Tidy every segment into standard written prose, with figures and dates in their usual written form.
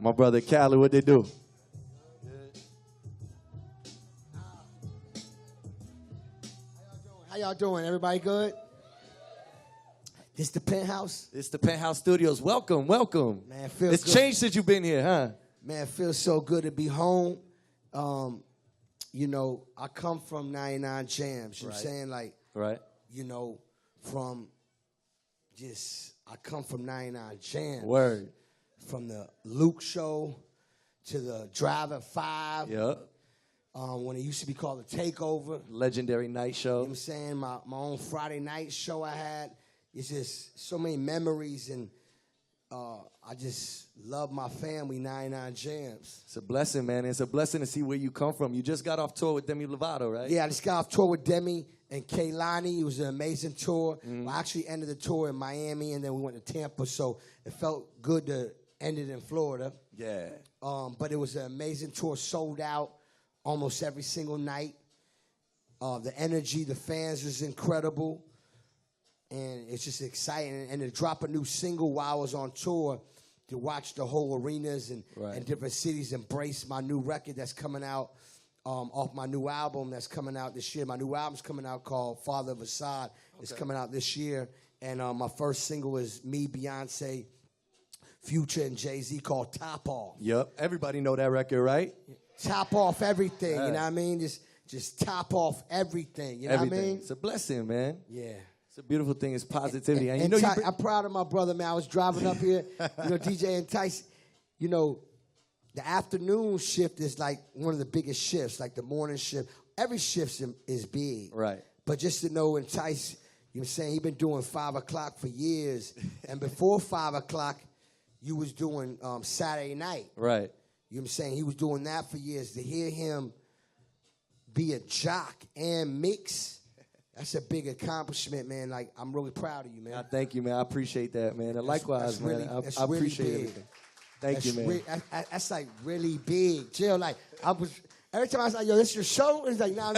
My brother Khaled, what they do? How y'all doing? Everybody good? This the penthouse? It's the Penthouse Studios. Welcome, welcome. Man, it feels it's good. changed since you've been here, huh? Man, it feels so good to be home. You know, I come from 99 Jamz. You know what I'm saying? Like, Right. you know, from just, I come from 99 Jamz. Word. From the Luke show to the Drive at 5. Yep. When it used to be called the Takeover. Legendary night show. You know what I'm saying? My own Friday night show I had. It's just so many memories, and I just love my family, 99 Jamz. It's a blessing, man. It's a blessing to see where you come from. You just got off tour with Demi Lovato, right? Yeah, I just got off tour with Demi and Kaylani. It was an amazing tour. I actually ended the tour in Miami, and then we went to Tampa, so it felt good to end it in Florida. Yeah. But it was an amazing tour, sold out almost every single night. The energy, the fans was incredible. And it's just exciting. And to drop a new single while I was on tour, to watch the whole arenas and different cities embrace my new record that's coming out off my new album that's coming out this year. My new album's coming out called Fatherhood. It's coming out this year. And my first single is me, Fiance, Future, and Jay-Z called Top Off. Yep. Everybody know that record, right? Top off everything, you know what I mean? Just top off everything, you know what I mean? It's a blessing, man. Yeah. It's a beautiful thing. It's positivity. And you and know, I'm proud of my brother, man. I was driving up here, you know, DJ and Tice, you know, the afternoon shift is like one of the biggest shifts, like the morning shift. Every shift is big. Right. But just to know, and Tice, you know what I'm saying, he been doing 5 o'clock for years. And before 5 o'clock, you was doing Saturday night. Right. You know what I'm saying? He was doing that for years. To hear him be a jock and mix, that's a big accomplishment, man. Like, I'm really proud of you, man. Thank you, man. I appreciate that, man. And likewise, man. Really, I appreciate really everything. Thank you, man. That's like really big. Chill, like, every time I was like, yo, this your show? And he's like, nah,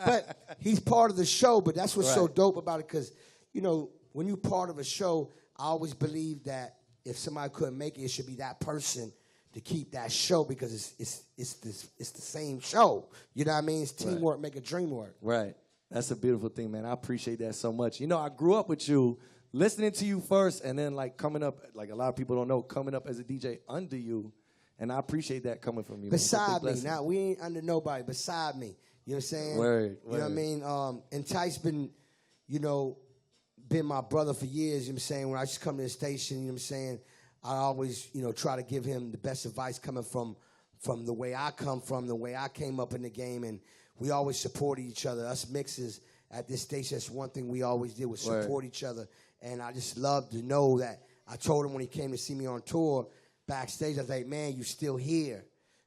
but he's part of the show, but that's what's so dope about it, because, you know, when you're part of a show, I always believe that if somebody couldn't make it, it should be that person to keep that show, because it's the same show. You know what I mean? It's teamwork, make a dream work. Right. That's a beautiful thing, man. I appreciate that so much. You know, I grew up with you, listening to you first, and then, like, coming up, like a lot of people don't know, coming up as a DJ under you, and I appreciate that coming from you. Beside me. Now, we ain't under nobody. Beside me. You know what I'm saying? Word. You know what I mean? And Tice been, you know, been my brother for years. You know what I'm saying? When I used to come to the station, you know what I'm saying, I always, you know, try to give him the best advice coming from the way I come from, the way I came up in the game, and we always supported each other. Us mixers at this station, that's one thing we always did, was support each other. And I just love to know that. I told him when he came to see me on tour, backstage, I was like, man, you still here.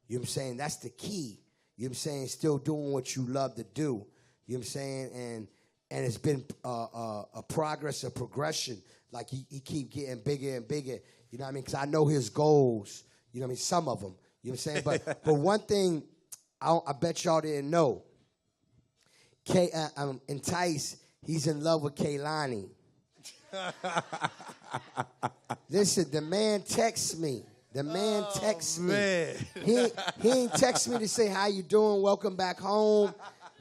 You know what I'm saying? That's the key. You know what I'm saying? Still doing what you love to do. You know what I'm saying? And it's been a progress, a progression. Like, he keep getting bigger and bigger. You know what I mean? Because I know his goals. You know what I mean? Some of them. You know what I'm saying? But one thing I bet y'all didn't know. And Tice, he's in love with Kaylani. Listen, the man texts me. The man texts me. Man. He ain't text me to say, how you doing? Welcome back home.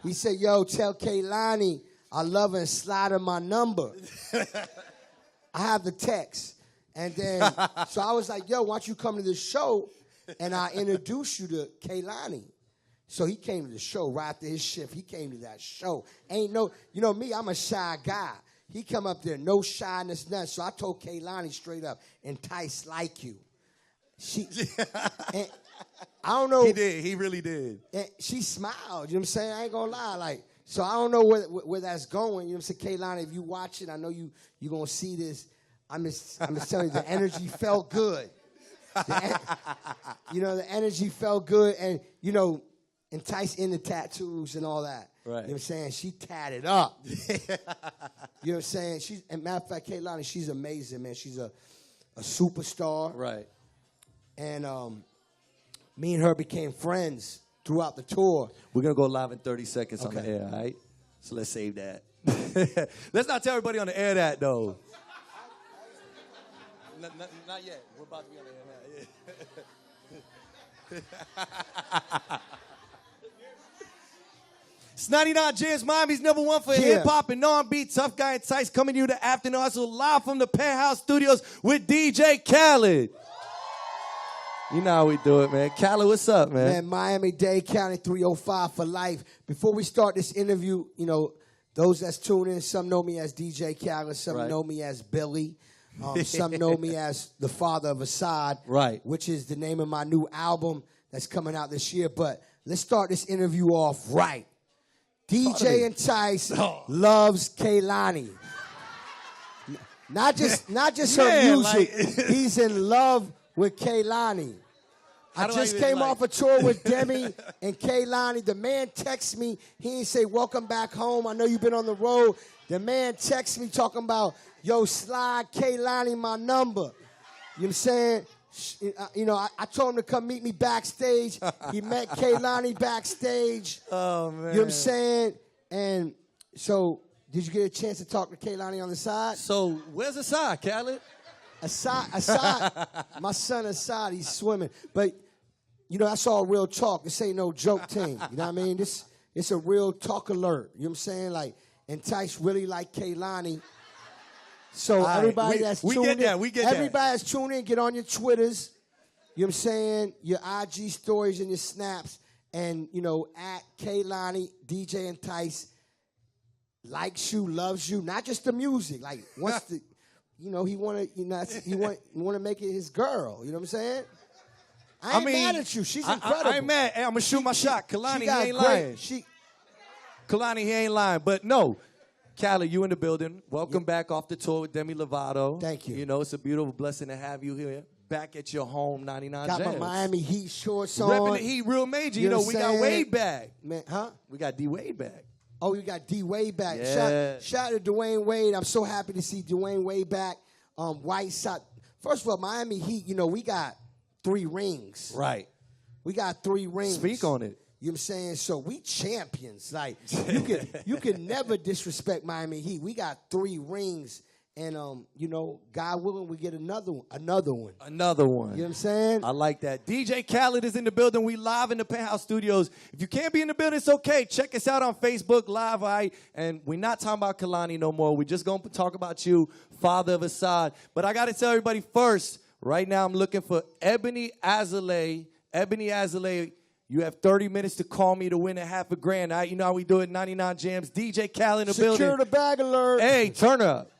He said, yo, tell Kaylani I love her and slide her my number. I have the text. And then, so I was like, yo, why don't you come to the show and I introduce you to Kaylani. So he came to the show right after his shift. He came to that show. Ain't no, you know me, I'm a shy guy. He come up there, no shyness, nothing. So I told Kaylani straight up, Entice like you. She, and I don't know. He did. He really did. And she smiled. You know what I'm saying? I ain't gonna lie. Like, so I don't know where that's going. You know what I'm saying? Kaylani, if you watch it, I know you gonna see this. I'm just telling you, the energy felt good. You know, the energy felt good, and you know, Entice in the tattoos and all that. Right. You know what I'm saying? She tatted up. You know what I'm saying? And matter of fact, Kaylani, she's amazing, man. She's a superstar. Right. And me and her became friends throughout the tour. We're going to go live in 30 seconds on the air, all right? So let's save that. Let's not tell everybody on the air that, though. Not yet. We're about to be on the air now. Yeah. It's 99 Jamz, Miami's #1 for hip-hop and R&B. Tough Guy and Tice coming to you the afternoon. Also live from the Penthouse Studios with DJ Khaled. You know how we do it, man. Khaled, what's up, man? Man, Miami-Dade County 305 for life. Before we start this interview, you know, those that's tuning in, some know me as DJ Khaled, some know me as Billy. Some know me as the father of Assad, which is the name of my new album that's coming out this year. But let's start this interview off right. DJ and Tice loves Kehlani. Not just her music. He's in love with Kehlani. I just came off a tour with Demi and Kehlani. The man texts me. He didn't say, welcome back home. I know you've been on the road. The man texts me talking about, yo, slide Kehlani my number. You know what I'm saying? You know, I told him to come meet me backstage. He met Kehlani backstage. Oh, man. You know what I'm saying? And so, did you get a chance to talk to Kehlani on the side? So, where's Assad, Khaled? Assad, my son Assad, he's swimming. But, you know, that's all real talk. This ain't no joke thing. You know what I mean? It's a real talk alert. You know what I'm saying? Like, and Tice really like Kehlani. So everybody that's tuning in, everybody that's tuning in, get on your Twitters, you know what I'm saying, your IG stories and your snaps, and, you know, at Kehlani, DJ and Tice, likes you, loves you, not just the music, like, wants to, you know, he want to make it his girl, you know what I'm saying? I ain't mad at you, she's incredible. I ain't mad, hey, I'm going to shoot my shot. Kehlani, he ain't lying. Kehlani, he ain't lying, but no. Khaled, you in the building. Welcome back off the tour with Demi Lovato. Thank you. You know, it's a beautiful blessing to have you here. Back at your home, 99 Jamz. Got my Miami Heat shorts on. Repping the Heat real major. You know, we got Wade back. Man, huh? We got D-Wade back. Oh, you got D-Wade back. Yeah. Shout out to Dwayne Wade. I'm so happy to see Dwayne Wade back. White Sox. First of all, Miami Heat, you know, we got 3 rings. Right. We got 3 rings. Speak on it. You know what I'm saying? So we champions. Like, you can never disrespect Miami Heat. We got 3 rings. And, you know, God willing, we get another one. Another one. You know what I'm saying? I like that. DJ Khaled is in the building. We live in the Penthouse Studios. If you can't be in the building, it's okay. Check us out on Facebook Live. And we're not talking about Kehlani no more. We're just going to talk about you, father of Assad. But I got to tell everybody first, right now I'm looking for Ebony Azalea. Ebony Azalea. You have 30 minutes to call me to win $500,000. You know how we do it, 99 Jamz. DJ Khaled in the building. Secure the bag alert. Hey, turn her up.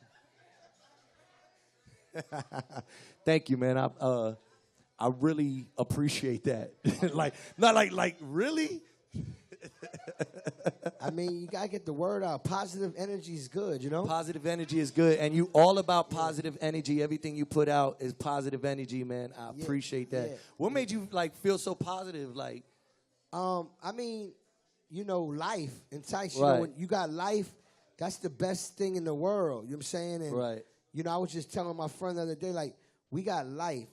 Thank you, man. I really appreciate that. like really? I mean, you got to get the word out. Positive energy is good, you know? Positive energy is good. And you all about positive energy. Everything you put out is positive energy, man. I appreciate that. Yeah. What made you, like, feel so positive? Like, I mean, you know, life. And Tice, you know, when you got life, that's the best thing in the world. You know what I'm saying? And, you know, I was just telling my friend the other day, like, we got life.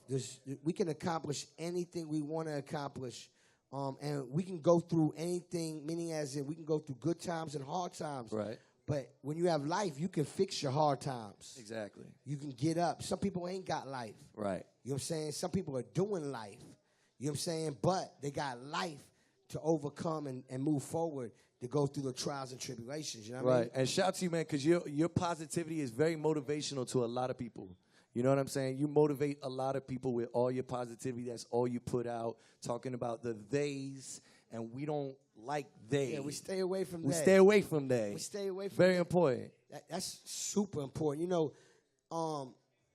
We can accomplish anything we want to accomplish. And we can go through anything, meaning as in we can go through good times and hard times. Right. But when you have life, you can fix your hard times. Exactly. You can get up. Some people ain't got life. Right. You know what I'm saying? Some people are doing life. You know what I'm saying? But they got life to overcome and move forward to go through the trials and tribulations. You know what I mean? And shout out to you, man, because your positivity is very motivational to a lot of people. You know what I'm saying? You motivate a lot of people with all your positivity. That's all you put out, talking about the theys, and we don't like they. Yeah, we stay away from We stay away from they. We stay away from Very important. That's super important. You know,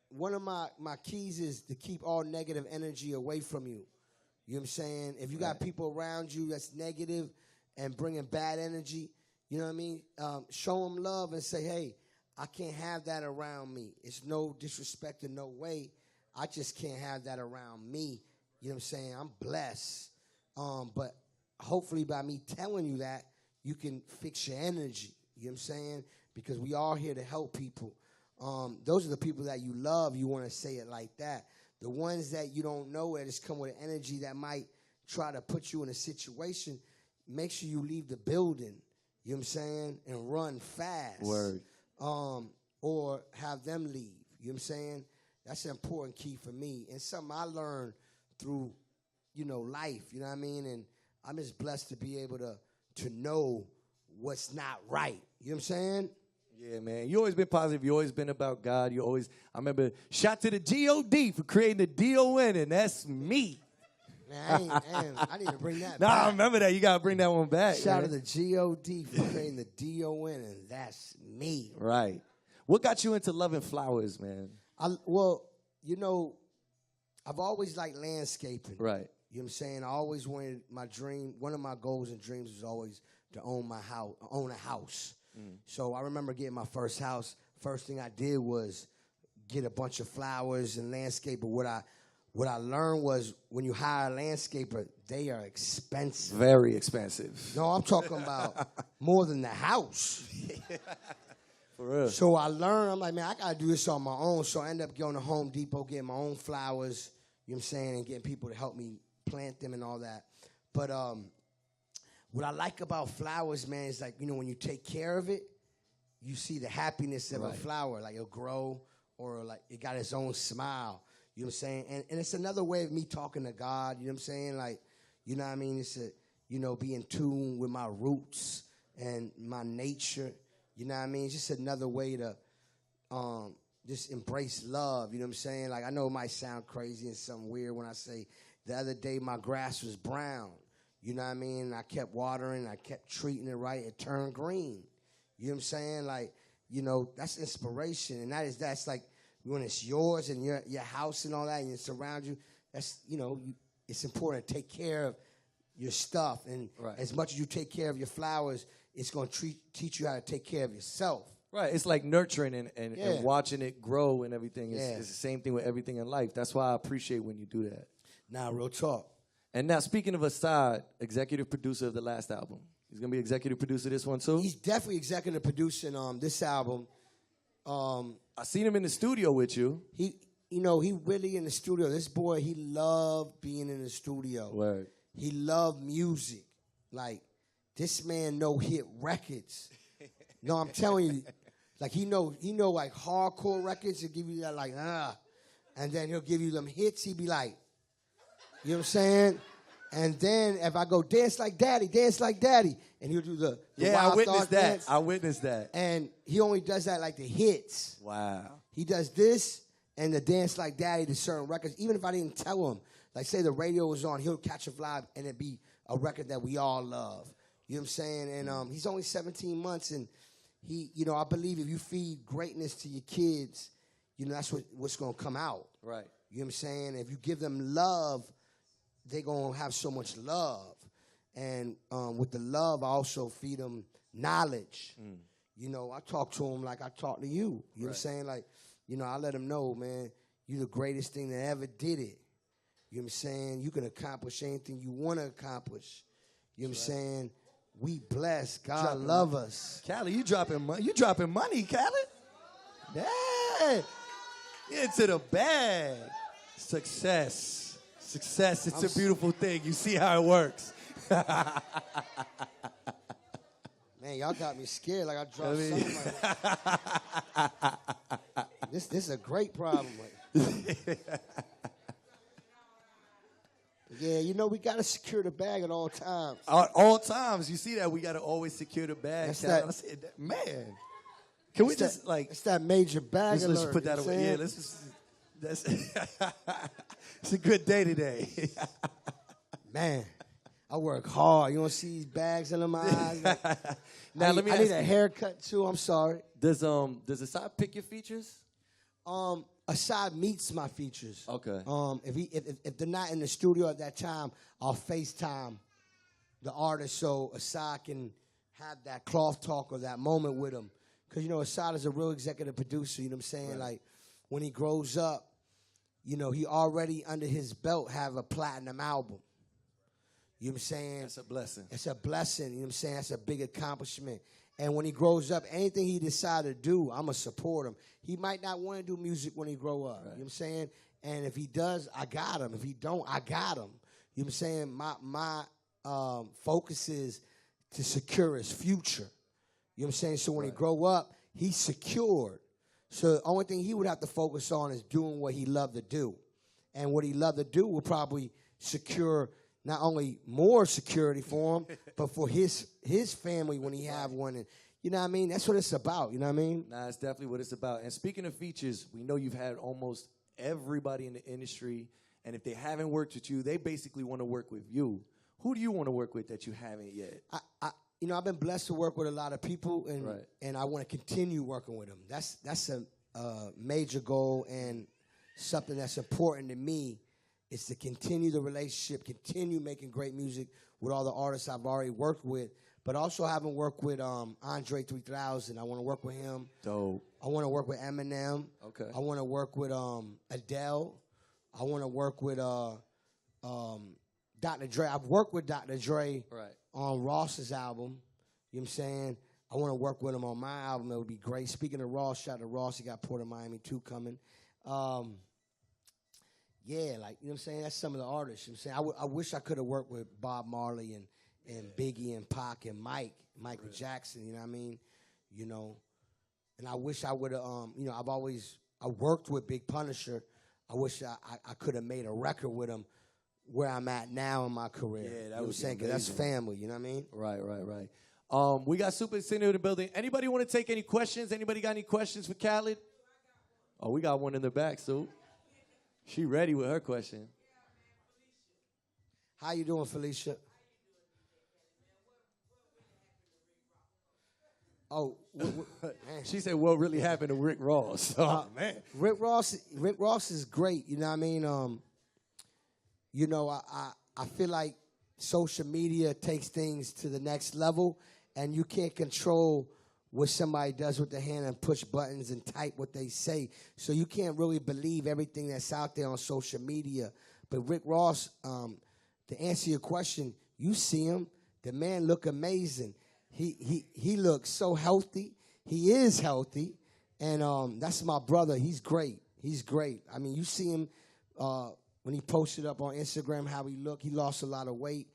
one of my keys is to keep all negative energy away from you. You know what I'm saying? If you got people around you that's negative and bringing bad energy, you know what I mean? Show them love and say, hey, I can't have that around me. It's no disrespect in no way. I just can't have that around me. You know what I'm saying? I'm blessed. But hopefully by me telling you that, you can fix your energy. You know what I'm saying? Because we are here to help people. Those are the people that you love. You want to say it like that. The ones that you don't know that just come with an energy that might try to put you in a situation, make sure you leave the building, you know what I'm saying, and run fast. Word. Or have them leave. You know what I'm saying? That's an important key for me. And something I learned through life, you know what I mean? And I'm just blessed to be able to know what's not right. You know what I'm saying? Yeah, man. You always been positive. You always been about God. I remember, shout to the G.O.D. for creating the D.O.N., and that's me. Man, I need to bring that Nah, back. I remember that. You got to bring that one back. Shout man. to the G.O.D. for creating the D.O.N., and that's me. Right. What got you into loving flowers, man? Well, I've always liked landscaping. Right. You know what I'm saying? I always wanted one of my goals and dreams was always to own a house. So I remember getting my first house. First thing I did was get a bunch of flowers and landscape. But what I learned was when you hire a landscaper, they are expensive. Very expensive. No, I'm talking about more than the house. For real. So I learned, I'm like, man, I got to do this on my own. So I ended up going to Home Depot, getting my own flowers, you know what I'm saying, and getting people to help me plant them and all that. But what I like about flowers, man, is like, when you take care of it, you see the happiness of a flower. Like, it'll grow, or like it got its own smile. You know what I'm saying? And it's another way of me talking to God. You know what I'm saying? Like, you know what I mean? It's be in tune with my roots and my nature. You know what I mean? It's just another way to just embrace love. You know what I'm saying? Like, I know it might sound crazy and something weird when I say the other day my grass was brown. You know what I mean? I kept watering. I kept treating it right. It turned green. You know what I'm saying? Like, that's inspiration. And that's like when it's yours and your house and all that and it's around you, that's, it's important to take care of your stuff. And as much as you take care of your flowers, it's going to teach you how to take care of yourself. Right. It's like nurturing and watching it grow and everything. It's the same thing with everything in life. That's why I appreciate when you do that. Nah, real talk. And now, speaking of Assad, executive producer of the last album. He's going to be executive producer of this one, too? He's definitely executive producing this album. I seen him in the studio with you. He really in the studio. This boy, he loved being in the studio. Word. He loved music. Like, this man know hit records. No, I'm telling you. Like, he know like hardcore records. He'll give you that like, and then he'll give you them hits. He'd be like, you know what I'm saying? And then if I go dance like daddy, and he'll do the I Wild witnessed Star that. dance. I witnessed that. And he only does that like the hits. Wow. He does this and the dance like daddy to certain records. Even if I didn't tell him, like say the radio was on, he'll catch a vibe and it'd be a record that we all love. You know what I'm saying? And he's only 17 months, and he, I believe if you feed greatness to your kids, that's what's going to come out. Right. You know what I'm saying? If you give them love, they're going to have so much love. And with the love, I also feed them knowledge. I talk to them like I talk to you. You know what I'm saying? Like, I let them know, man, you're the greatest thing that ever did it. You know what I'm saying? You can accomplish anything you want to accomplish. You know what I'm saying? We blessed. God love us. Khaled, you dropping money, Khaled? Yeah. Into the bag. Success. It's a beautiful thing. You see how it works. Man, y'all got me scared like I dropped something like this is a great problem. Yeah, we got to secure the bag at all times. At all times. You see that? We got to always secure the bag. Man. Can we just, it's that major bag alert. Let's put that away. Yeah, let's just... It's a good day today. Man, I work hard. You don't see these bags under my eyes. Now, let me ask you. I need a haircut too. I'm sorry. Does Assad pick your features? Assad meets my features. Okay. If they're not in the studio at that time, I'll FaceTime the artist so Assad can have that cloth talk or that moment with him. Because Assad is a real executive producer. You know what I'm saying? Right. Like, when he grows up, he already under his belt have a platinum album. You know what I'm saying? That's a blessing. It's a blessing. You know what I'm saying? That's a big accomplishment. And when he grows up, anything he decide to do, I'm going to support him. He might not want to do music when he grow up. Right. You know what I'm saying? And if he does, I got him. If he don't, I got him. You know what I'm saying? My focus is to secure his future. You know what I'm saying? So when he grow up, he's secured. So the only thing he would have to focus on is doing what he loved to do. And what he loved to do would probably secure not only more security for him, but for his family when he have one. And you know what I mean? That's what it's about. You know what I mean? Nah, it's definitely what it's about. And speaking of features, we know you've had almost everybody in the industry. And if they haven't worked with you, they basically want to work with you. Who do you want to work with that you haven't yet? I've been blessed to work with a lot of people, and Right. and I want to continue working with them. That's a major goal, and something that's important to me is to continue the relationship, continue making great music with all the artists I've already worked with, but also having worked with Andre 3000. I want to work with him. Dope. I want to work with Eminem. Okay. I want to work with Adele. I want to work with Dr. Dre. I've worked with Dr. Dre Right. on Ross's album. You know what I'm saying? I want to work with him on my album. It would be great. Speaking of Ross, shout out to Ross. He got Port of Miami 2 coming. Yeah, like, you know what I'm saying? That's some of the artists. You know what I'm saying? I wish I could have worked with Bob Marley and Biggie and Pac and Michael Jackson, you know what I mean? You know, and I wish I would have, I worked with Big Punisher. I wish I could have made a record with him where I'm at now in my career. Yeah, that you know what I'm would be saying? 'Cause that's amazing. family, you know what I mean? Right. We got Super Senior in the building. Anybody want to take any questions? Anybody got any questions for Khaled? Oh, we got one in the back, Sue. She ready with her question. How you doing, Felicia? Oh, man. She said, what really happened to Rick Ross? Oh, man. Rick Ross is great. You know what I mean? I feel like social media takes things to the next level, and you can't control what somebody does with their hand and push buttons and type what they say. So you can't really believe everything that's out there on social media. But Rick Ross, to answer your question, you see him. The man look amazing. He looks so healthy. He is healthy. And that's my brother. He's great. He's great. I mean, you see him when he posted up on Instagram how he looked. He lost a lot of weight.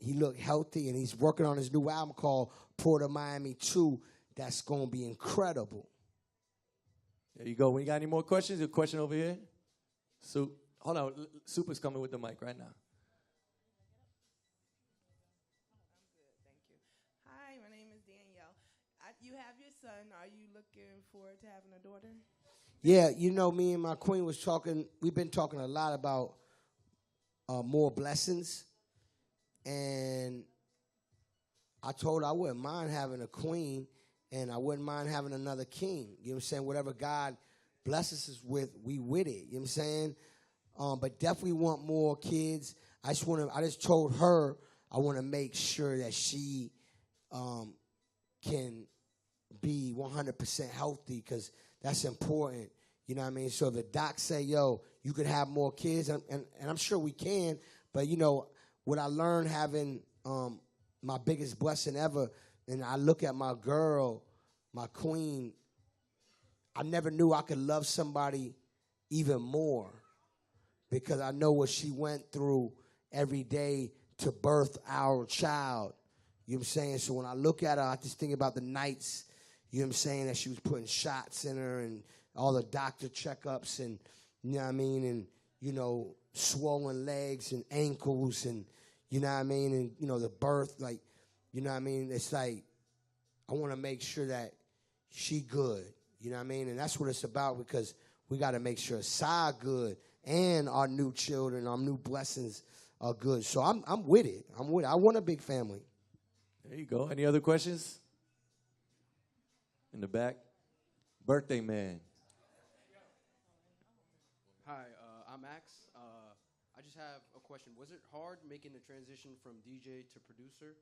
He looked healthy, and he's working on his new album called Port of Miami 2. That's going to be incredible. There you go. We got any more questions? A question over here? Hold on. Super's coming with the mic right now. Hi, my name is Danielle. You have your son. Are you looking forward to having a daughter? Yeah, you know, me and my queen was talking. We've been talking a lot about more blessings. And I told her I wouldn't mind having a queen, and I wouldn't mind having another king. You know what I'm saying? Whatever God blesses us with, we with it. You know what I'm saying? But definitely want more kids. I just told her I want to make sure that she can be 100% healthy, because that's important. You know what I mean? So if the doc say, yo, you could have more kids, and I'm sure we can, but, you know, what I learned having my biggest blessing ever, and I look at my girl, my queen, I never knew I could love somebody even more, because I know what she went through every day to birth our child. You know what I'm saying? So when I look at her, I just think about the nights, you know what I'm saying, that she was putting shots in her and all the doctor checkups and, you know what I mean, and, you know, swollen legs and ankles and, you know what I mean, and, you know, the birth, like, you know what I mean, it's like, I want to make sure that she good, you know what I mean, and that's what it's about, because we got to make sure Sai good and our new children, our new blessings are good. So I'm with it. I'm with it. I want a big family. There you go. Any other questions? In the back? Birthday man. Hi, I'm Max. I just have a question. Was it hard making the transition from DJ to producer?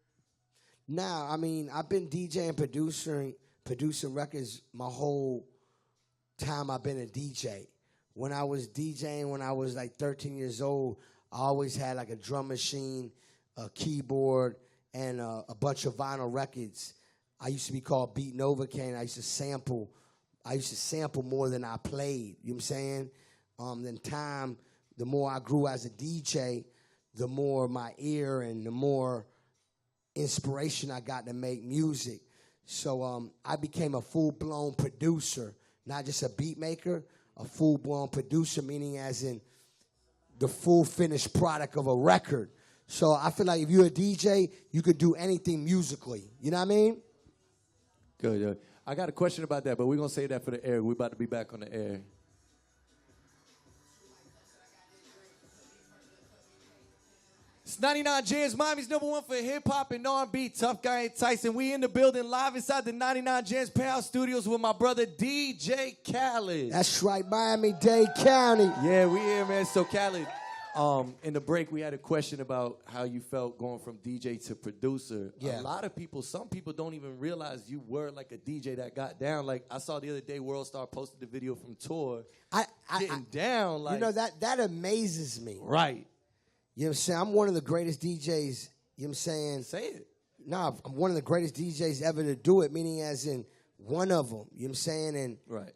Nah, I mean, I've been DJing, producing records my whole time I've been a DJ. When I was DJing, when I was like 13 years old, I always had like a drum machine, a keyboard, and a bunch of vinyl records. I used to be called Beat Novocaine. I used to sample more than I played. You know what I'm saying? Then time, the more I grew as a DJ, the more my ear and the more inspiration I got to make music. So I became a full-blown producer, not just a beat maker, a full-blown producer, meaning as in the full finished product of a record. So I feel like if you're a DJ, you could do anything musically. You know what I mean? Good, good. I got a question about that, but we're going to save that for the air. We're about to be back on the air. It's 99 Jamz, Miami's #1 for hip-hop and R&B. Tough Guy and Tyson. We in the building live inside the 99 Jamz Penthouse Studios with my brother DJ Khaled. That's right, Miami-Dade County. Yeah, we here, man. So Khaled, in the break, we had a question about how you felt going from DJ to producer. Yeah. A lot of people, some people don't even realize you were like a DJ that got down. Like, I saw the other day, World Star posted the video from tour. Getting down. Like, you know, that amazes me. Right. You know what I'm saying? I'm one of the greatest DJs, you know what I'm saying? Say it. Nah, I'm one of the greatest DJs ever to do it, meaning as in one of them, you know what I'm saying? And Right.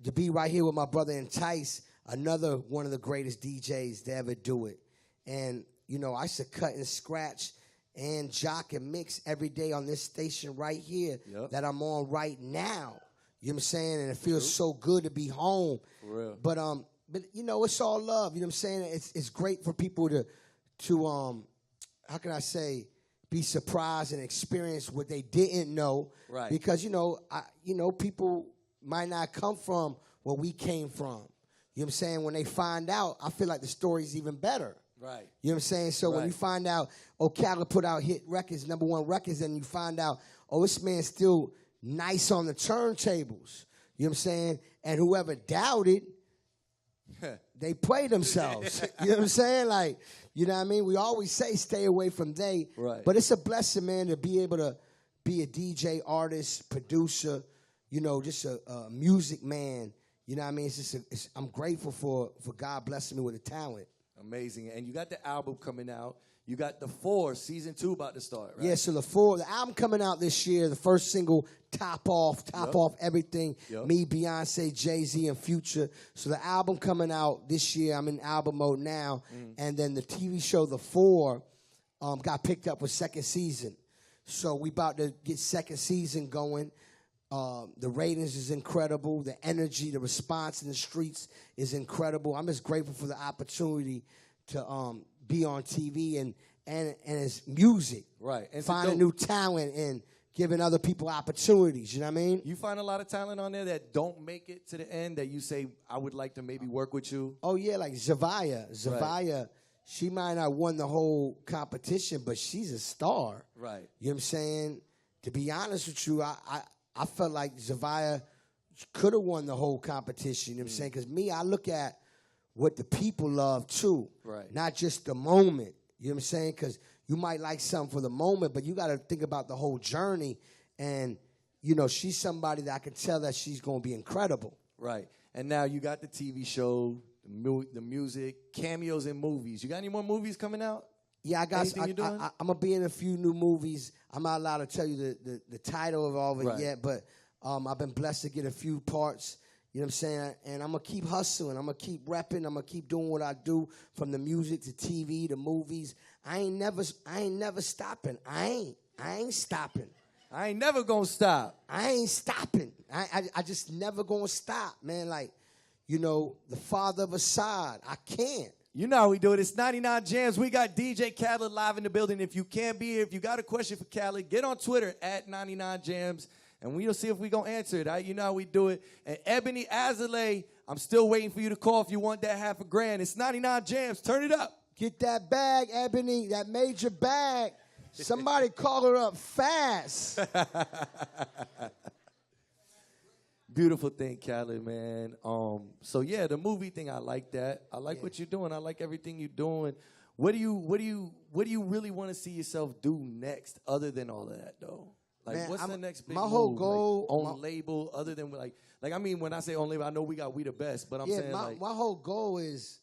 To be right here with my brother Entice, another one of the greatest DJs to ever do it. And, you know, I used to cut and scratch and jock and mix every day on this station right here that I'm on right now. You know what I'm saying? And it feels so good to be home. For real. But you know, it's all love. You know what I'm saying? It's great for people to how can I say, be surprised and experience what they didn't know. Right. Because people might not come from where we came from. You know what I'm saying? When they find out, I feel like the story's even better. Right. You know what I'm saying? So when you find out, Khaled put out hit records, #1 records, and you find out, this man's still nice on the turntables. You know what I'm saying? And whoever doubted, they play themselves. You know what I'm saying? Like, you know what I mean? We always say stay away from they. Right. But it's a blessing, man, to be able to be a DJ, artist, producer, you know, just a music man. You know what I mean? I'm grateful for God blessing me with a talent. Amazing. And you got the album coming out. You got The 4, season 2 about to start, right? Yeah, so the album coming out this year, the first single, Top Off everything. Me, Beyonce, Jay-Z, and Future. So the album coming out this year, I'm in album mode now. And then the TV show, The 4, got picked up for second season. So we about to get second season going. The ratings is incredible. The energy, the response in the streets is incredible. I'm just grateful for the opportunity to be on TV and it's music. Right. And finding new talent and giving other people opportunities. You know what I mean? You find a lot of talent on there that don't make it to the end that you say, I would like to maybe work with you? Oh, yeah, like Zavia. Right. She might not won the whole competition, but she's a star. Right. You know what I'm saying? To be honest with you, I felt like Zavia could have won the whole competition. You know what I'm saying? Because me, I look at what the people love, too. Right. Not just the moment. You know what I'm saying? Because you might like something for the moment, but you got to think about the whole journey. And, you know, she's somebody that I can tell that she's going to be incredible. Right. And now you got the TV show, the music, cameos in movies. You got any more movies coming out? Yeah, I got. Anything you doing? I'm gonna be in a few new movies. I'm not allowed to tell you the title of all of it yet, but I've been blessed to get a few parts. You know what I'm saying? And I'm gonna keep hustling. I'm gonna keep repping. I'm gonna keep doing what I do, from the music to TV to movies. I ain't never stopping. I ain't stopping. I ain't never gonna stop. I ain't stopping. I just never gonna stop, man. Like, you know, the father of Assad. I can't. You know how we do it. It's 99 Jamz. We got DJ Khaled live in the building. If you can't be here, if you got a question for Khaled, get on Twitter at 99 Jamz, and we'll see if we going to answer it. Right? You know how we do it. And Ebony Azalea, I'm still waiting for you to call if you want that $100,000. It's 99 Jamz. Turn it up. Get that bag, Ebony, that major bag. Somebody call her up fast. Beautiful thing, Khaled, man. So yeah, the movie thing, I like that. I like what you're doing. I like everything you're doing. What do you really want to see yourself do next, other than all of that, though? Like, Man, what's the next big my move? whole goal, like, on label, other than like I mean, when I say on label, I know we the best, but I'm saying my whole goal is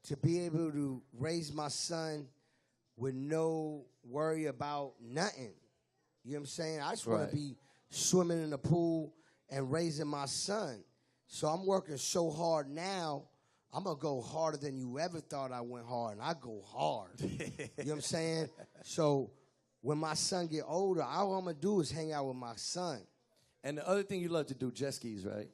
to be able to raise my son with no worry about nothing. You know what I'm saying? I just want to be swimming in the pool and raising my son. So I'm working so hard now, I'm going to go harder than you ever thought I went hard, and I go hard. You know what I'm saying? So when my son get older, all I'm going to do is hang out with my son. And the other thing you love to do, jet skis, right?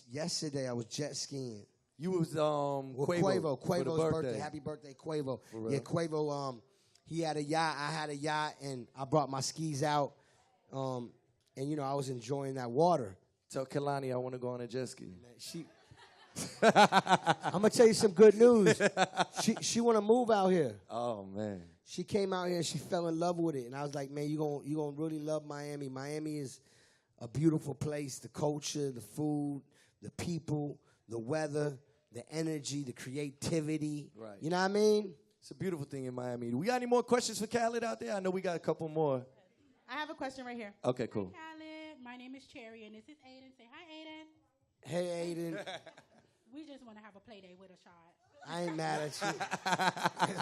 Yesterday I was jet skiing. You was Well, Quavo for the Quavo's birthday. Happy birthday, Quavo. For real? Yeah, Quavo, he had a yacht. I had a yacht, and I brought my skis out. And, you know, I was enjoying that water. Tell Kalani I want to go on a jet ski. I'm going to tell you some good news. She want to move out here. Oh, man. She came out here and she fell in love with it. And I was like, man, you gonna really love Miami. Miami is a beautiful place. The culture, the food, the people, the weather, the energy, the creativity. Right. You know what I mean? It's a beautiful thing in Miami. We got any more questions for Khaled out there? I know we got a couple more. I have a question right here. Okay, cool. Hi, Khaled. My name is Cherry, and this is Aiden. Say hi, Aiden. Hey, Aiden. We just want to have a play date with a shot. I ain't mad at you.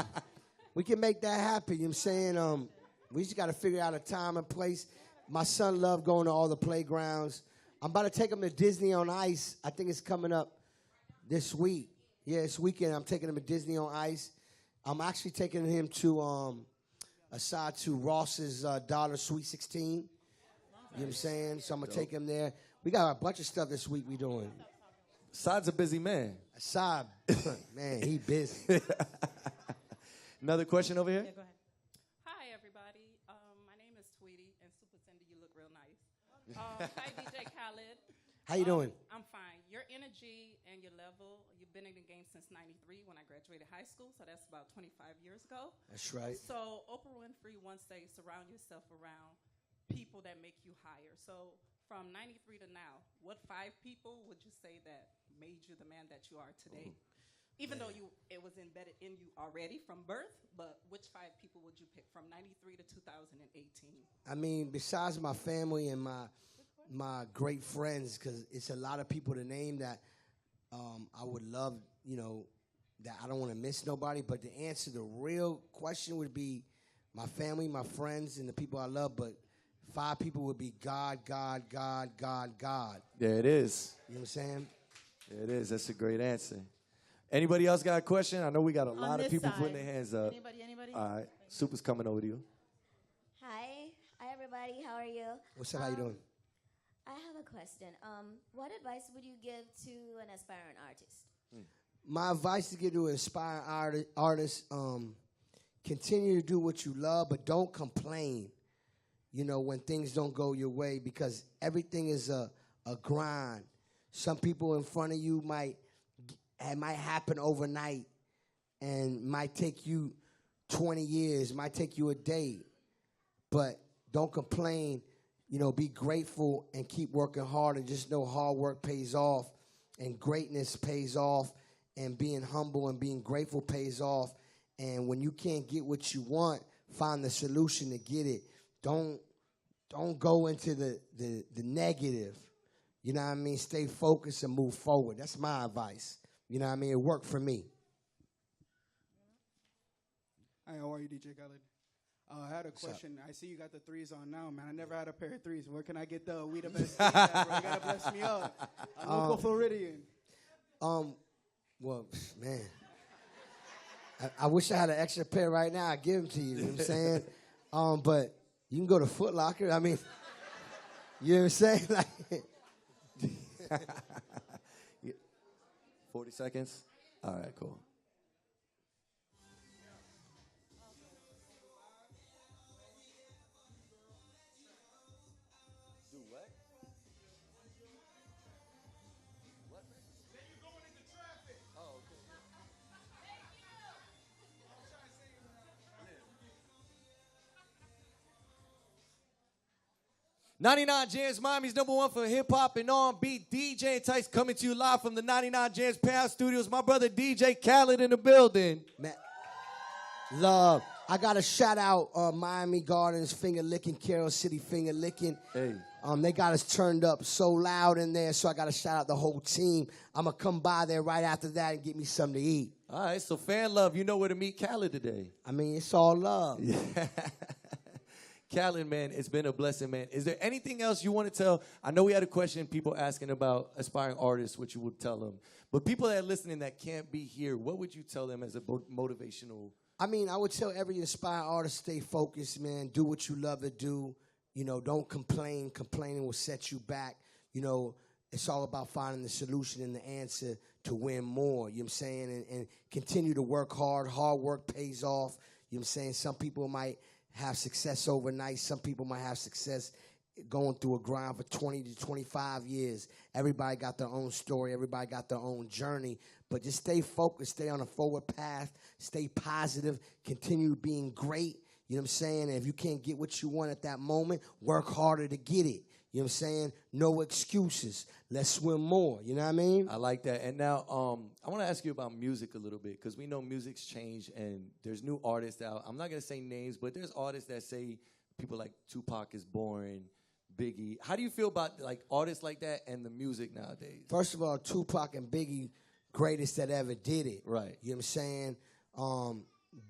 We can make that happen. You know what I'm saying? We just got to figure out a time and place. My son loved going to all the playgrounds. I'm about to take him to Disney on Ice. I think it's coming up this week. Yeah, this weekend I'm taking him to Disney on Ice. I'm actually taking him to aside to Ross's daughter Sweet 16. You know what I'm saying? So I'm going to take him there. We got a bunch of stuff this week we doing. Saad's a busy man. Saad, man, he busy. Another question over here? Yeah, go ahead. Hi, everybody. My name is Tweety, and Super Cindy, you look real nice. Hi, DJ Khaled. How you doing? I'm fine. Your energy and your level, you've been in the game since 93 when I graduated high school, so that's about 25 years ago. That's right. So Oprah Winfrey once said, surround yourself around people that make you higher. So from 93 to now, what 5 people would you say that made you the man that you are today? Even though it was embedded in you already from birth, but which 5 people would you pick from 93 to 2018? I mean, besides my family and my great friends, because it's a lot of people to name that I would love, you know, that I don't want to miss nobody. But to answer the real question would be my family, my friends, and the people I love. But 5 people would be God, God, God, God, God. There it is. You know what I'm saying? There it is. That's a great answer. Anybody else got a question? I know we got a lot of people putting their hands up. Anybody? All right. Super's coming over to you. Hi. Hi, everybody. How are you? What's up? How you doing? I have a question. What advice would you give to an aspiring artist? My advice to give to an aspiring artist, continue to do what you love, but don't complain, you know, when things don't go your way, because everything is a grind. Some people in front of you might happen overnight and might take you 20 years, might take you a day. But don't complain, you know, be grateful and keep working hard, and just know hard work pays off and greatness pays off, and being humble and being grateful pays off. And when you can't get what you want, find the solution to get it. Don't go into the negative. You know what I mean? Stay focused and move forward. That's my advice. You know what I mean? It worked for me. Hi, how are you, DJ Khaled? I had a question. I see you got the 3s on now, man. I never had a pair of 3s. Where can I get the We the Best 3s at, bro? You gotta bless me up. I'm local Floridian. Well, man. I wish I had an extra pair right now. I'd give them to you. You know what I'm saying? But you can go to Foot Locker. I mean, you know what I'm saying? Like, 40 seconds? All right, cool. Do what? What? Then you're going into traffic. Oh, okay. 99 Jamz, Miami's #1 for hip-hop and R&B. DJ Tice coming to you live from the 99 Jamz Pound Studios. My brother DJ Khaled in the building. man, love. I got to shout out Miami Gardens, Finger Licking, Carroll City Finger Licking. Hey. They got us turned up so loud in there, so I got to shout out the whole team. I'm going to come by there right after that and get me something to eat. All right, so fan love. You know where to meet Khaled today. I mean, it's all love. Yeah. Khaled, man, it's been a blessing, man. Is there anything else you want to tell? I know we had a question, people asking about aspiring artists, what you would tell them. But people that are listening that can't be here, what would you tell them as a motivational? I mean, I would tell every inspired artist, stay focused, man. Do what you love to do. You know, don't complain. Complaining will set you back. You know, it's all about finding the solution and the answer to win more, you know what I'm saying? And continue to work hard. Hard work pays off, you know what I'm saying? Some people might have success overnight. Some people might have success going through a grind for 20 to 25 years. Everybody got their own story. Everybody got their own journey. But just stay focused, stay on a forward path, stay positive, continue being great. You know what I'm saying? And if you can't get what you want at that moment, work harder to get it. You know what I'm saying? No excuses. Let's swim more. You know what I mean? I like that. And now I want to ask you about music a little bit, because we know music's changed and there's new artists out. I'm not going to say names, but there's artists that say people like Tupac is boring, Biggie. How do you feel about like artists like that and the music nowadays? First of all, Tupac and Biggie, greatest that ever did it. Right. You know what I'm saying?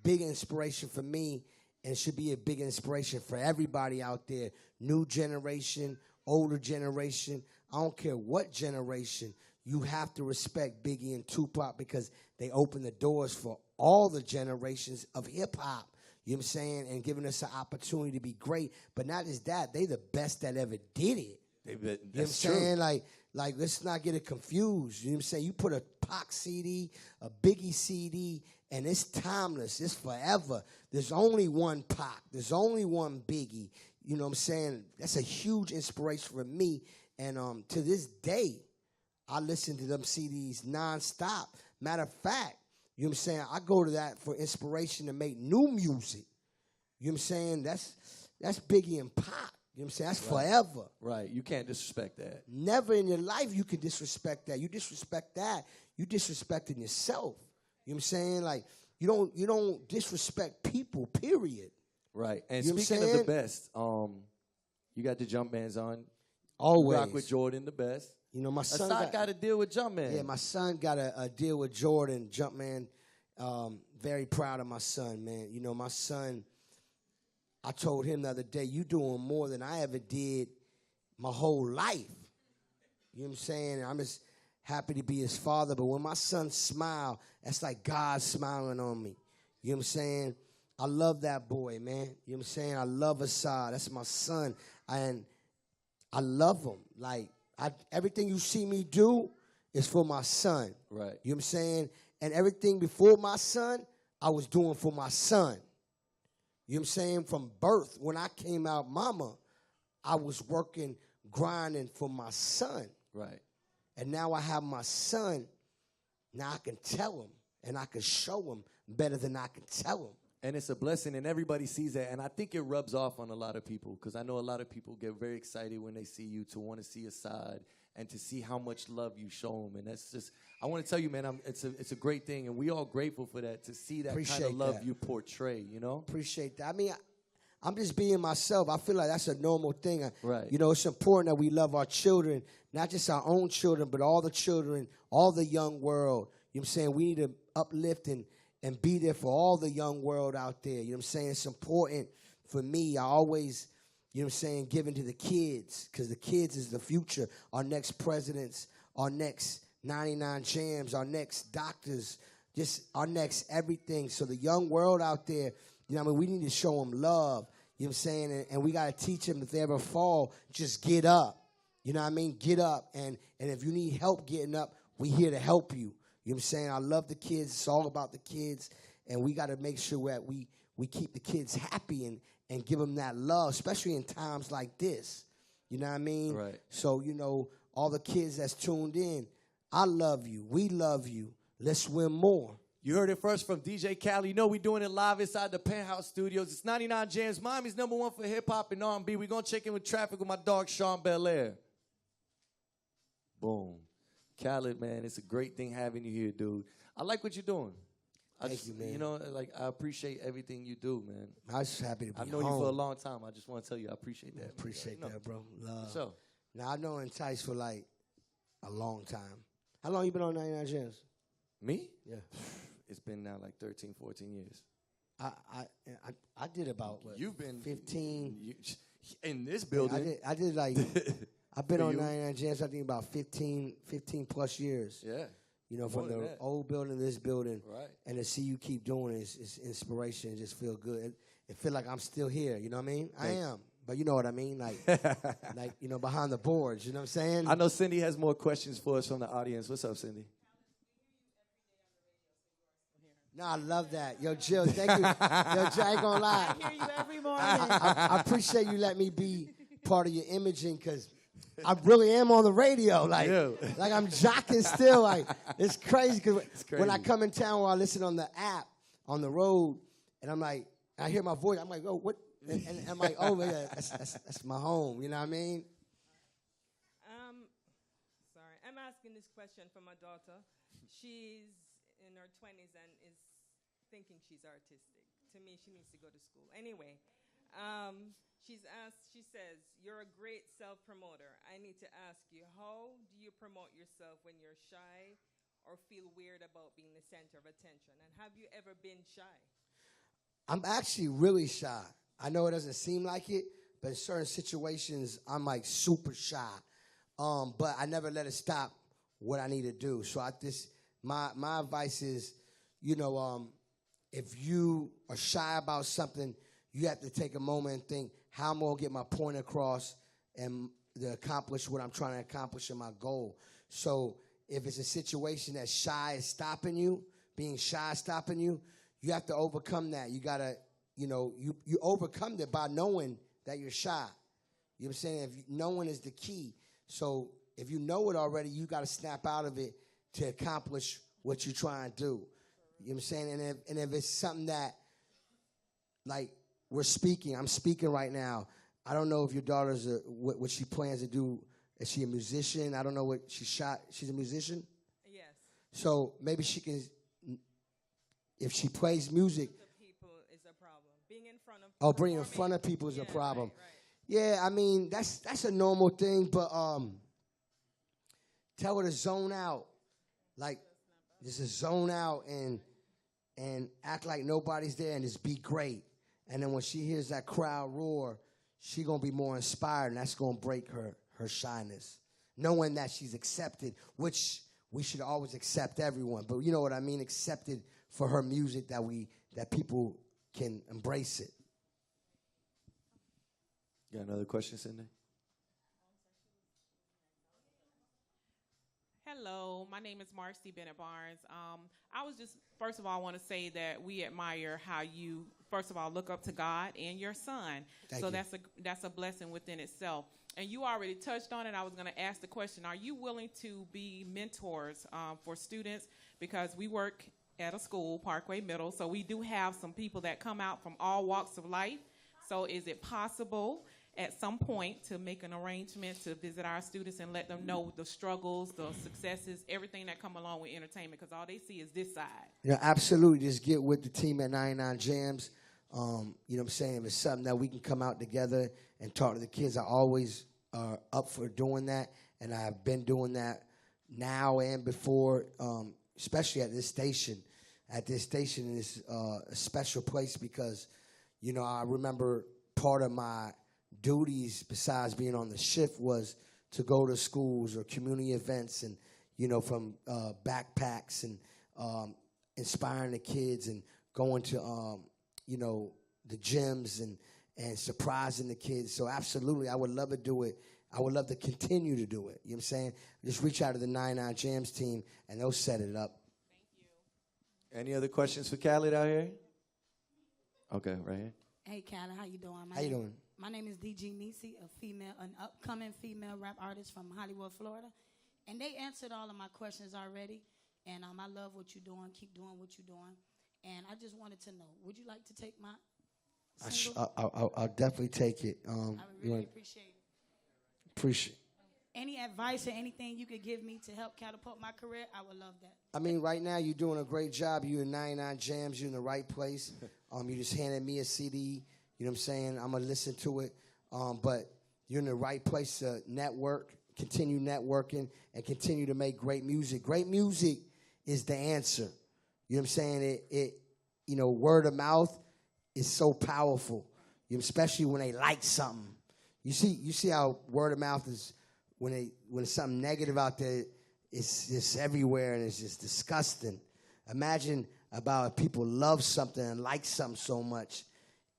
Big inspiration for me, and should be a big inspiration for everybody out there. New generation, older generation. I don't care what generation. You have to respect Biggie and Tupac because they opened the doors for all the generations of hip-hop. You know what I'm saying? And giving us an opportunity to be great. But not just that, they the best that ever did it. That's you know what I'm saying? Like, let's not get it confused. You know what I'm saying? You put a Pac CD, a Biggie CD, and it's timeless. It's forever. There's only one Pac. There's only one Biggie. You know what I'm saying? That's a huge inspiration for me. And to this day, I listen to them CDs nonstop. Matter of fact, you know what I'm saying? I go to that for inspiration to make new music. You know what I'm saying? That's Biggie and Pac. You know what I'm saying? That's forever. Right. You can't disrespect that. Never in your life you can disrespect that. You disrespect that, you disrespecting yourself. You know what I'm saying? Like, you don't disrespect people, period. Right. And you know speaking of the best, you got the Jumpmans on. Always. You rock with Jordan, the best. You know, my son got to deal with Jumpman. Yeah, my son got a deal with Jordan, Jumpman. Very proud of my son, man. You know, my son, I told him the other day, you doing more than I ever did my whole life. You know what I'm saying? And I'm just happy to be his father. But when my son smile, that's like God smiling on me. You know what I'm saying? I love that boy, man. You know what I'm saying? I love Asad. That's my son. And I love him. Like, everything you see me do is for my son. Right. You know what I'm saying? And everything before my son, I was doing for my son. You know what I'm saying? From birth, when I came out mama, I was working, grinding for my son. Right. And now I have my son. Now I can tell him, and I can show him better than I can tell him. And it's a blessing, and everybody sees that. And I think it rubs off on a lot of people, because I know a lot of people get very excited when they see you, to want to see your side and to see how much love you show them. And that's just, I want to tell you, man, it's a great thing, and we all grateful for that, to see that Appreciate kind of love that. you portray, you know? Appreciate that. I mean, I'm just being myself. I feel like that's a normal thing. Right. You know, it's important that we love our children, not just our own children, but all the children, all the young world. You know what I'm saying? We need to uplift and be there for all the young world out there. You know what I'm saying? It's important for me. I always, you know what I'm saying, giving to the kids, because the kids is the future. Our next presidents, our next 99 Jamz, our next doctors, just our next everything. So the young world out there, you know what I mean, we need to show them love. You know what I'm saying? And we got to teach them, if they ever fall, just get up. You know what I mean? Get up. And if you need help getting up, we here to help you. You know what I'm saying? I love the kids. It's all about the kids. And we got to make sure that we keep the kids happy and give them that love, especially in times like this. You know what I mean? Right. So, you know, all the kids that's tuned in, I love you. We love you. Let's win more. You heard it first from DJ Khaled. You know we doing it live inside the Penthouse Studios. It's 99 Jamz, Miami's #1 for hip-hop and R&B. We're going to check in with traffic with my dog, Sean Belair. Boom. Khaled, man, it's a great thing having you here, dude. I like what you're doing. Thank you, man. You know, like, I appreciate everything you do, man. I was just happy to be I've known home. you for a long time. I just want to tell you I appreciate that. Appreciate that, bro. Love. So, Now, I know Entice for like a long time. How long you been on 99 Jamz? me? Yeah. It's been now like 13, 14 years. I did about, what, You've been 15. in this building. I did like, I've been For on you? 99 Jamz, I think about 15 plus years. Yeah. You know, More from than the that. old building to this building. Right. And to see you keep doing it is inspiration. It just feel good. It feel like I'm still here. You know what I mean? I am. But you know what I mean? Like, behind the boards. You know what I'm saying? I know Cindy has more questions for us from the audience. What's up, Cindy? No, I love that. Yo, Jill, thank you. Yo, Jill, I ain't gonna lie. I hear you every morning. I appreciate you letting me be part of your imaging because I really am on the radio. Like I'm jocking still. Like, it's crazy because when I come in town or I listen on the app, on the road, and I'm like, I hear my voice, I'm like, oh, what? And I'm like, oh, yeah, that's my home. You know what I mean? Sorry. I'm asking this question for my daughter. She's in her 20s and is thinking she's artistic. To me, she needs to go to school. Anyway, she says, you're a great self-promoter. I need to ask you, how do you promote yourself when you're shy or feel weird about being the center of attention? And have you ever been shy? I'm actually really shy. I know it doesn't seem like it, but in certain situations, I'm like super shy. But I never let it stop what I need to do. So my advice is, if you are shy about something, you have to take a moment and think, how am I going to get my point across and to accomplish what I'm trying to accomplish in my goal? So if it's a situation that shy is stopping you, being shy is stopping you, you have to overcome that. You got to, you overcome it by knowing that you're shy. You know what I'm saying? Knowing is the key. So if you know it already, you got to snap out of it to accomplish what you're trying to do. You know what I'm saying? And if it's something that, like, I'm speaking right now. I don't know if your daughter's what she plans to do. Is she a musician? I don't know what she's a musician? Yes. So maybe she can, if she plays music. The people is a problem. Being in front of people. Oh, being in front of people is a problem. Right. Yeah, I mean, that's a normal thing, but tell her to zone out. Like, just to zone out and act like nobody's there and just be great. And then when she hears that crowd roar, she going to be more inspired, and that's going to break her shyness. Knowing that she's accepted, which we should always accept everyone. But you know what I mean? Accepted for her music, that people can embrace it. Got another question, Cindy? Hello, my name is Marcy Bennett Barnes. I was just, first of all, I want to say that we admire how you, first of all, look up to God and your son. Thank you. That's a blessing within itself. And you already touched on it. I was going to ask the question, are you willing to be mentors for students? Because we work at a school, Parkway Middle, so we do have some people that come out from all walks of life. So is it possible at some point to make an arrangement to visit our students and let them know the struggles, the successes, everything that come along with entertainment, because all they see is this side? Yeah, absolutely. Just get with the team at 99 Jamz. You know what I'm saying? If it's something that we can come out together and talk to the kids, I always are up for doing that, and I've been doing that now and before, especially at this station. At this station is a special place because, I remember part of my duties besides being on the shift was to go to schools or community events and, from backpacks and inspiring the kids and going to, the gyms and surprising the kids. So absolutely, I would love to do it. I would love to continue to do it. You know what I'm saying? Just reach out to the 99 Jamz team, and they'll set it up. Thank you. Any other questions for Khaled out here? Okay, right here. Hey, Khaled, how you doing? How you doing? My name is DG Nisi, an upcoming female rap artist from Hollywood, Florida. And they answered all of my questions already. And I love what you're doing. Keep doing what you're doing. And I just wanted to know, would you like to take my single? I'll definitely take it. I would really appreciate it. Appreciate. Any advice or anything you could give me to help catapult my career, I would love that. I mean, right now you're doing a great job. You're in 99 Jamz. You're in the right place. You just handed me a CD. You know what I'm saying? I'm going to listen to it. But you're in the right place to network, continue networking, and continue to make great music. Great music is the answer. You know what I'm saying? Word of mouth is so powerful, especially when they like something. You see how word of mouth is when there's something negative out there, it's just everywhere and it's just disgusting. Imagine about if people love something and like something so much,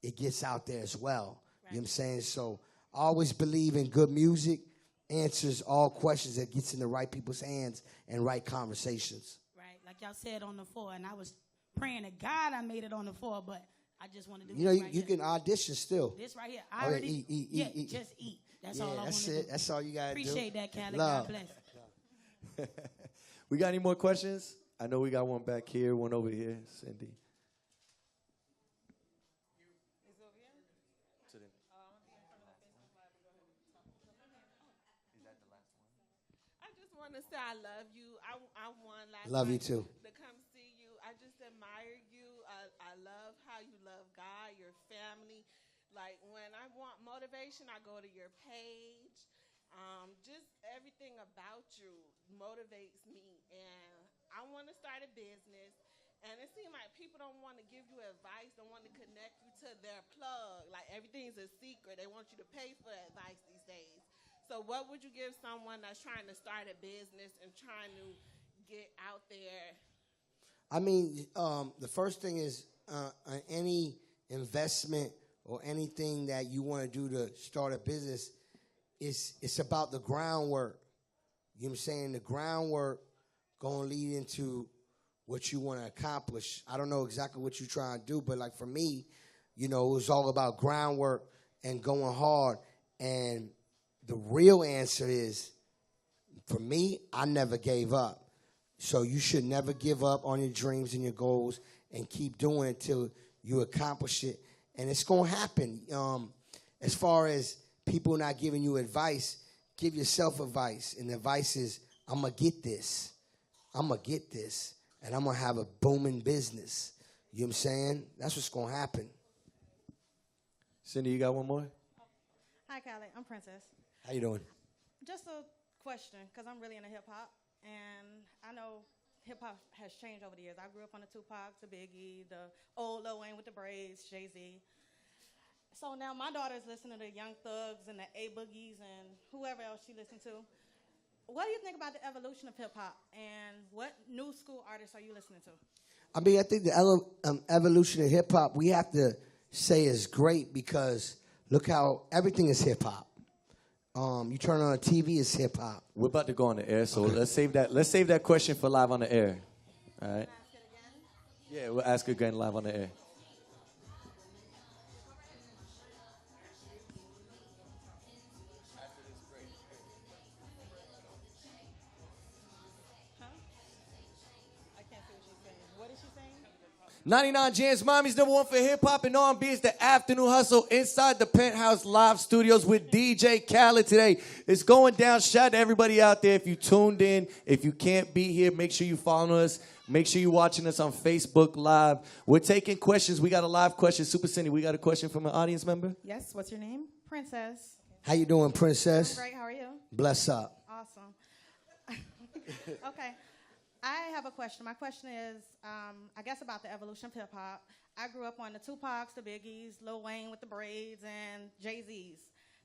it gets out there as well. You know what I'm saying? So I always believe in good music answers all questions that gets in the right people's hands and right conversations. Right, like y'all said on the floor, and I was praying to God I made it on the floor, but I just want to do. You know, this right you here. can audition still. This right here, Oh, I yeah, already eat. just eat. That's Yeah, all I want that's to it. do. That's all you gotta do. Appreciate that, Khaled. Love. God bless. We got any more questions? I know we got one back here, one over here, Cindy. I just want to say I love you. I won last Love you night too. to come see you. I just admire you. I love how you love God, your family. Like when I want motivation, I go to your page. Just everything about you motivates me, and I want to start a business. And it seems like people don't want to give you advice, don't want to connect you to their plug. Like everything's a secret. They want you to pay for advice these days. So what would you give someone that's trying to start a business and trying to get out there? I mean, the first thing is any investment or anything that you want to do to start a business, it's about the groundwork. You know what I'm saying? The groundwork going to lead into what you want to accomplish. I don't know exactly what you're trying to do, but like for me, you know, it was all about groundwork and going hard. And the real answer is, for me, I never gave up. So you should never give up on your dreams and your goals and keep doing it till you accomplish it. And it's going to happen. As far as people not giving you advice, give yourself advice. And the advice is, I'm going to get this. I'm going to get this. And I'm going to have a booming business. You know what I'm saying? That's what's going to happen. Cindy, you got one more? Hi, Khaled. I'm Princess. How you doing? Just a question, because I'm really into hip-hop, and I know hip-hop has changed over the years. I grew up on the Tupac, the Biggie, the old Lil Wayne with the braids, Jay-Z. So now my daughter's listening to Young Thugs and the A-Boogies and whoever else she listens to. What do you think about the evolution of hip-hop, and what new school artists are you listening to? I mean, I think the evolution of hip-hop, we have to say is great because look how everything is hip-hop. You turn on a TV, it's hip-hop. We're about to go on the air, so let's save that question for live on the air. All right? Yeah, we'll ask again live on the air. I can't see what she's saying. What is she saying? 99 Jamz, Mommy's #1 for hip-hop and R&B. It's the Afternoon Hustle inside the Penthouse Live Studios with DJ Khaled today. It's going down. Shout out to everybody out there. If you tuned in, if you can't be here, make sure you follow us. Make sure you're watching us on Facebook Live. We're taking questions. We got a live question. Super Cindy, we got a question from an audience member? Yes, what's your name? Princess. How you doing, Princess? I'm great, how are you? Bless up. Awesome. Okay. I have a question. My question is, I guess about the evolution of hip-hop. I grew up on the Tupacs, the Biggies, Lil Wayne with the braids, and Jay-Z's.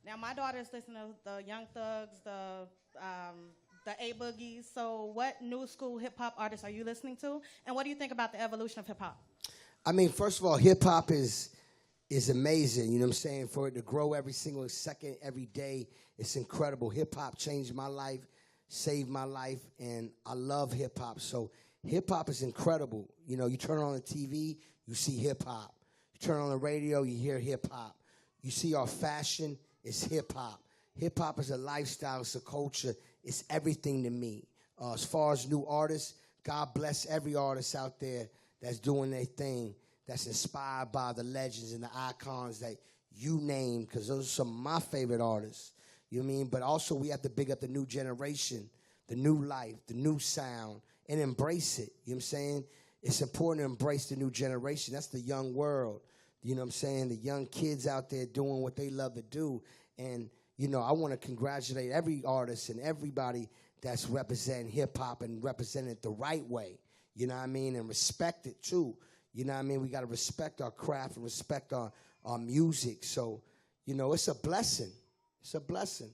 Now, my daughter's listening to the Young Thugs, the A-Boogies. So what new school hip-hop artists are you listening to? And what do you think about the evolution of hip-hop? I mean, first of all, hip-hop is amazing. You know what I'm saying? For it to grow every single second, every day, it's incredible. Hip-hop changed my life, saved my life, and I love hip-hop. So hip-hop is incredible. You know, you turn on the TV, you see hip-hop. You turn on the radio, you hear hip-hop. You see our fashion, it's hip-hop. Hip-hop is a lifestyle, it's a culture, it's everything to me. As far as new artists, God bless every artist out there that's doing their thing, that's inspired by the legends and the icons that you name, because those are some of my favorite artists. You know what I mean? But also we have to big up the new generation, the new life, the new sound, and embrace it. You know what I'm saying? It's important to embrace the new generation. That's the young world. You know what I'm saying? The young kids out there doing what they love to do. And, you know, I want to congratulate every artist and everybody that's representing hip-hop and representing it the right way. You know what I mean? And respect it, too. You know what I mean? We got to respect our craft and respect our music. So, you know, it's a blessing. It's a blessing.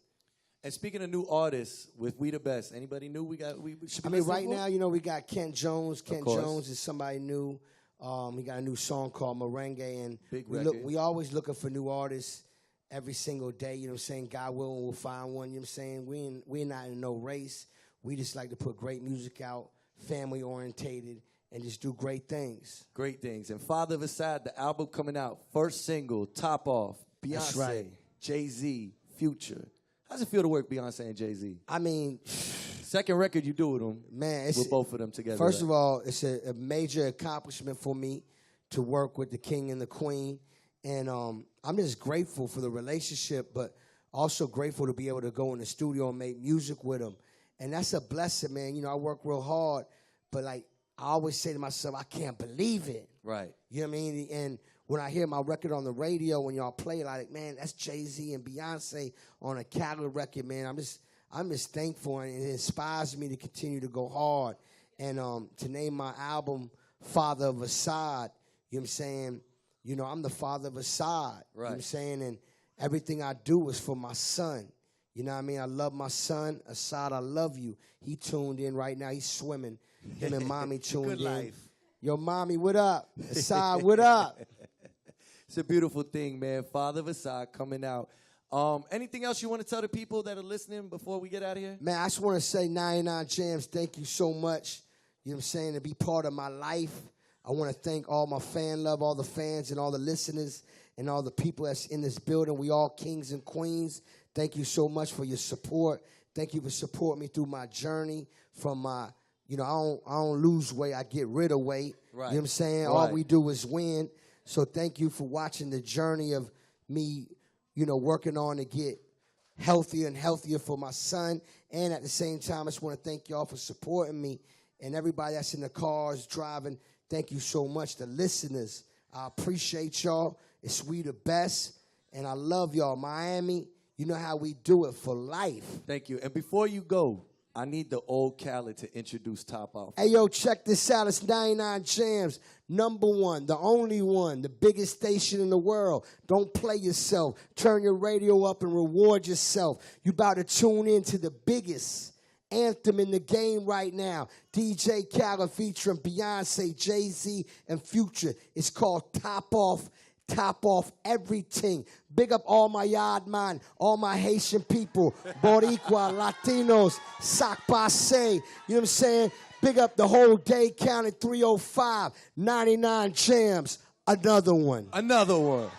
And speaking of new artists, with We the Best, anybody new? We should be I mean, listening right for? now, you know, we got Kent Jones. Kent course. Jones is somebody new. We got a new song called Merengue, and Big we record. we always looking for new artists. every single day. You know what I'm saying? God willing, we'll find one. You know what I'm saying? We're not in no race. We just like to put great music out, family orientated, and just do great things. Great things. And Father of a Side, the album coming out, first single, Top Off, Beyonce, That's right. Jay-Z, Future. How's it feel to work Beyonce and Jay-Z? I mean, second record you do with them, man, with both of them together. First of all, it's a major accomplishment for me to work with the king and the queen. And I'm just grateful for the relationship, but also grateful to be able to go in the studio and make music with them. And that's a blessing, man. You know, I work real hard, but like I always say to myself, I can't believe it. Right. You know what I mean? And when I hear my record on the radio, when y'all play, like, man, that's Jay-Z and Beyonce on a Khaled record, man. I'm just thankful, and it inspires me to continue to go hard. And to name my album Father of Assad, you know what I'm saying? You know, I'm the father of Assad. Right. You know what I'm saying? And everything I do is for my son. You know what I mean? I love my son. Assad, I love you. He tuned in right now. He's swimming. Him and mommy tuned Good in. life. Yo, mommy, what up? Assad, what up? It's a beautiful thing, man. Father of Assad coming out. Anything else you want to tell the people that are listening before we get out of here? Man, I just want to say 99 Jamz, thank you so much. You know what I'm saying? To be part of my life. I want to thank all my fan love, all the fans and all the listeners and all the people that's in this building. We all kings and queens. Thank you so much for your support. Thank you for supporting me through my journey from my, you know, I don't lose weight. I get rid of weight. Right. You know what I'm saying? Right. All we do is win. So thank you for watching the journey of me, you know, working on to get healthier and healthier for my son. And at the same time, I just want to thank y'all for supporting me. And everybody that's in the cars driving, thank you so much. The listeners, I appreciate y'all. It's we the best. And I love y'all. Miami, you know how we do it for life. Thank you. And before you go, I need the old Khaled to introduce Top Off. Hey, yo, check this out. It's 99 Jamz. #1, the only one, the biggest station in the world. Don't play yourself. Turn your radio up and reward yourself. You about to tune in to the biggest anthem in the game right now. DJ Khaled featuring Beyonce, Jay-Z, and Future. It's called Top Off. Top off everything. Big up all my yard man, all my Haitian people, Boricua, Latinos, Sac Passe. You know what I'm saying? Big up the whole day, counted 305, 99 Jamz, another one. Another one.